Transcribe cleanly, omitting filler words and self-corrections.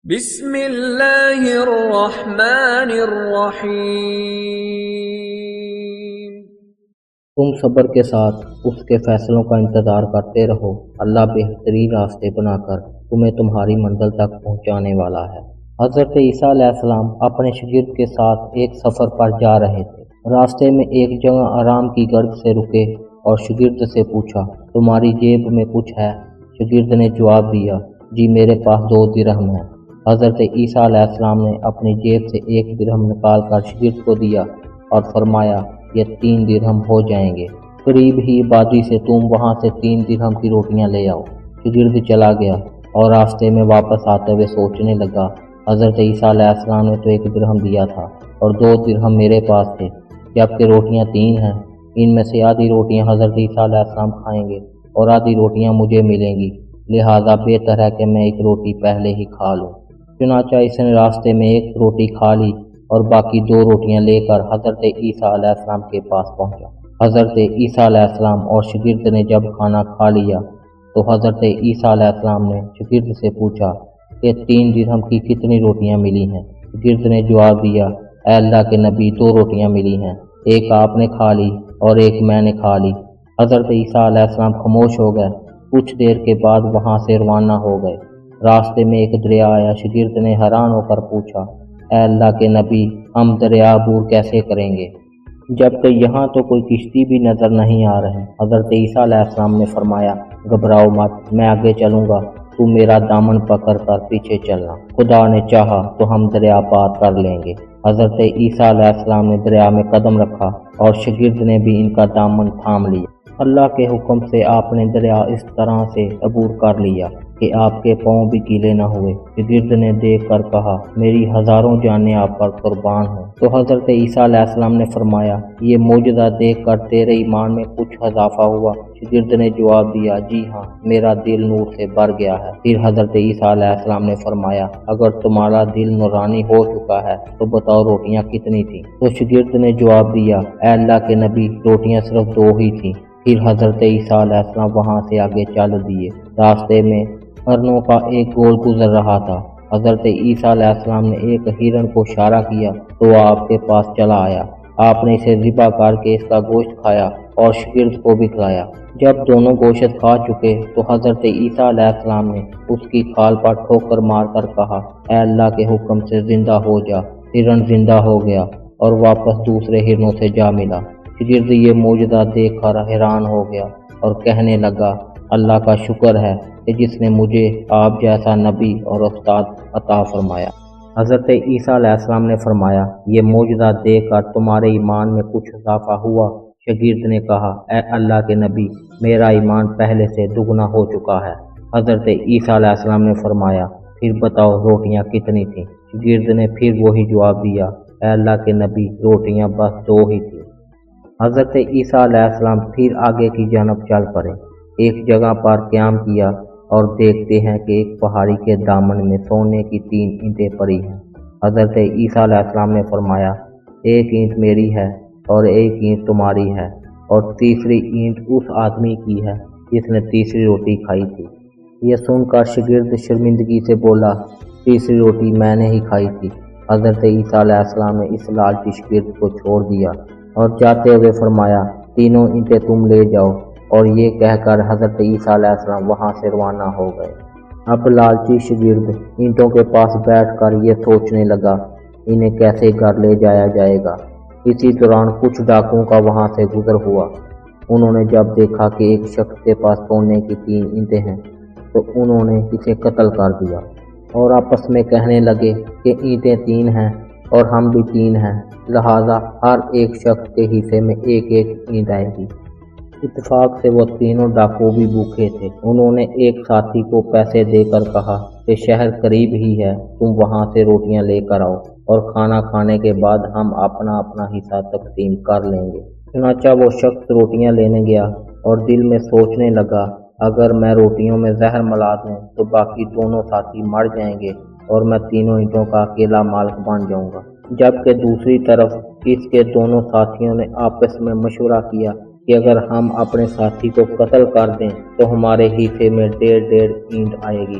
بسم اللہ الرحمن الرحیم۔ تم صبر کے ساتھ اس کے فیصلوں کا انتظار کرتے رہو، اللہ بہترین راستے بنا کر تمہیں تمہاری منزل تک پہنچانے والا ہے۔ حضرت عیسیٰ علیہ السلام اپنے شاگرد کے ساتھ ایک سفر پر جا رہے تھے۔ راستے میں ایک جگہ آرام کی گرد سے رکے اور شاگرد سے پوچھا، تمہاری جیب میں کچھ ہے؟ شاگرد نے جواب دیا، جی میرے پاس 2 درہم ہیں۔ حضرت عیسیٰ علیہ السلام نے اپنی جیب سے 1 درہم نکال کر شاگرد کو دیا اور فرمایا، یہ 3 درہم ہو جائیں گے، قریب ہی آبادی سے تم وہاں سے 3 درہم کی روٹیاں لے آؤ۔ شاگرد چلا گیا اور راستے میں واپس آتے ہوئے سوچنے لگا، حضرت عیسیٰ علیہ السلام نے تو 1 درہم دیا تھا اور 2 درہم میرے پاس تھے، جبکہ روٹیاں 3 ہیں۔ ان میں سے آدھی روٹیاں حضرت عیسیٰ علیہ السلام کھائیں گے اور آدھی روٹیاں مجھے ملیں گی، لہٰذا بہتر ہے کہ میں 1 روٹی پہلے ہی کھا لوں۔ چنانچہ اس نے راستے میں 1 روٹی کھا لی اور باقی 2 روٹیاں لے کر حضرت عیسیٰ علیہ السلام کے پاس پہنچا۔ حضرت عیسیٰ علیہ السلام اور شاگرد نے جب کھانا کھا لیا تو حضرت عیسیٰ علیہ السلام نے شاگرد سے پوچھا کہ 3 درہم کی کتنی روٹیاں ملی ہیں؟ شاگرد نے جواب دیا، اے اللہ کے نبی، 2 روٹیاں ملی ہیں، ایک آپ نے کھا لی اور ایک میں نے کھا لی۔ حضرت عیسیٰ علیہ السلام خاموش ہو گئے۔ کچھ دیر کے بعد وہاں سے روانہ ہو گئے۔ راستے میں ایک دریا آیا۔ شاگرد نے حیران ہو کر پوچھا، اے اللہ کے نبی، ہم دریا عبور کیسے کریں گے جبکہ یہاں تو کوئی کشتی بھی نظر نہیں آ رہے؟ حضرت عیسیٰ علیہ السلام نے فرمایا، گھبراؤ مت، میں آگے چلوں گا، تو میرا دامن پکڑ کر پیچھے چلنا، خدا نے چاہا تو ہم دریا پار کر لیں گے۔ حضرت عیسیٰ علیہ السلام نے دریا میں قدم رکھا اور شاگرد نے بھی ان کا دامن تھام لیا۔ اللہ کے حکم سے آپ نے دریا اس طرح سے عبور کر لیا کہ آپ کے پاؤں بھی گیلے نہ ہوئے۔ شاگرد نے دیکھ کر کہا، میری ہزاروں جانیں آپ پر قربان ہوں۔ تو حضرت عیسیٰ علیہ السلام نے فرمایا، یہ معجزہ دیکھ کر تیرے ایمان میں کچھ اضافہ ہوا؟ شاگرد نے جواب دیا، جی ہاں، میرا دل نور سے بھر گیا ہے۔ پھر حضرت عیسیٰ علیہ السلام نے فرمایا، اگر تمہارا دل نورانی ہو چکا ہے تو بتاؤ روٹیاں کتنی تھیں؟ تو شاگرد نے جواب دیا، اے اللہ کے نبی، روٹیاں صرف 2 ہی تھیں۔ پھر حضرت عیسیٰ علیہ السلام وہاں سے آگے چل دیے۔ راستے میں ہرنوں کا ایک گول گزر رہا تھا۔ حضرت عیسیٰ علیہ السلام نے ایک ہرن کو اشارہ کیا تو وہ آپ کے پاس چلا آیا۔ آپ نے اسے ذبح کر کے اس کا گوشت کھایا اور شاگرد کو بھی کھلایا۔ جب دونوں گوشت کھا چکے تو حضرت عیسیٰ علیہ السلام نے اس کی کھال پر ٹھوکر مار کر کہا، اے اللہ کے حکم سے زندہ ہو جا۔ ہرن زندہ ہو گیا اور واپس دوسرے ہرنوں سے جا ملا۔ شاگرد یہ معجزہ دیکھ کر حیران ہو گیا اور کہنے لگا، اللہ کا شکر ہے کہ جس نے مجھے آپ جیسا نبی اور استاد عطا فرمایا۔ حضرت عیسیٰ علیہ السلام نے فرمایا، یہ معجزہ دیکھ کر تمہارے ایمان میں کچھ اضافہ ہوا؟ شاگرد نے کہا، اے اللہ کے نبی، میرا ایمان پہلے سے دگنا ہو چکا ہے۔ حضرت عیسیٰ علیہ السلام نے فرمایا، پھر بتاؤ روٹیاں کتنی تھیں؟ شاگرد نے پھر وہی جواب دیا، اے اللہ کے نبی، روٹیاں بس 2 ہی تھیں۔ حضرت عیسیٰ علیہ السلام پھر آگے کی جانب چل پڑے۔ ایک جگہ پر قیام کیا اور دیکھتے ہیں کہ ایک پہاڑی کے دامن میں سونے کی 3 اینٹیں پڑی ہیں۔ حضرت عیسیٰ علیہ السلام نے فرمایا، 1 اینٹ میری ہے اور 1 اینٹ تمہاری ہے اور تیسری اینٹ اس آدمی کی ہے جس نے تیسری روٹی کھائی تھی۔ یہ سن کر شاگرد شرمندگی سے بولا، تیسری روٹی میں نے ہی کھائی تھی۔ حضرت عیسیٰ علیہ السلام نے اس لالچی شاگرد کو چھوڑ دیا اور جاتے ہوئے فرمایا، 3 اینٹیں تم لے جاؤ، اور یہ کہہ کر حضرت عیسیٰ علیہ السلام وہاں سے روانہ ہو گئے۔ اب لالچی شاگرد اینٹوں کے پاس بیٹھ کر یہ سوچنے لگا، انہیں کیسے گھر لے جایا جائے گا۔ اسی دوران کچھ ڈاکوؤں کا وہاں سے گزر ہوا۔ انہوں نے جب دیکھا کہ ایک شخص کے پاس سونے کی 3 اینٹیں ہیں تو انہوں نے اسے قتل کر دیا اور آپس میں کہنے لگے کہ اینٹیں 3 ہیں اور ہم بھی 3 ہیں، لہذا ہر ایک شخص کے حصے میں 1 اینٹ آئے گی۔ اتفاق سے وہ تینوں ڈاکو بھی بھوکے تھے۔ انہوں نے ایک ساتھی کو پیسے دے کر کہا کہ شہر قریب ہی ہے، تم وہاں سے روٹیاں لے کر آؤ اور کھانا کھانے کے بعد ہم اپنا اپنا حصہ تقسیم کر لیں گے۔ چنانچہ وہ شخص روٹیاں لینے گیا اور دل میں سوچنے لگا، اگر میں روٹیوں میں زہر ملا دوں تو باقی دونوں ساتھی مر جائیں گے اور میں 3 اینٹوں کا اکیلا مالک بن جاؤں گا۔ جبکہ دوسری طرف اس کے دونوں ساتھیوں نے آپس میں مشورہ کیا کہ اگر ہم اپنے ساتھی کو قتل کر دیں تو ہمارے حصے میں 1.5 اینٹ آئے گی۔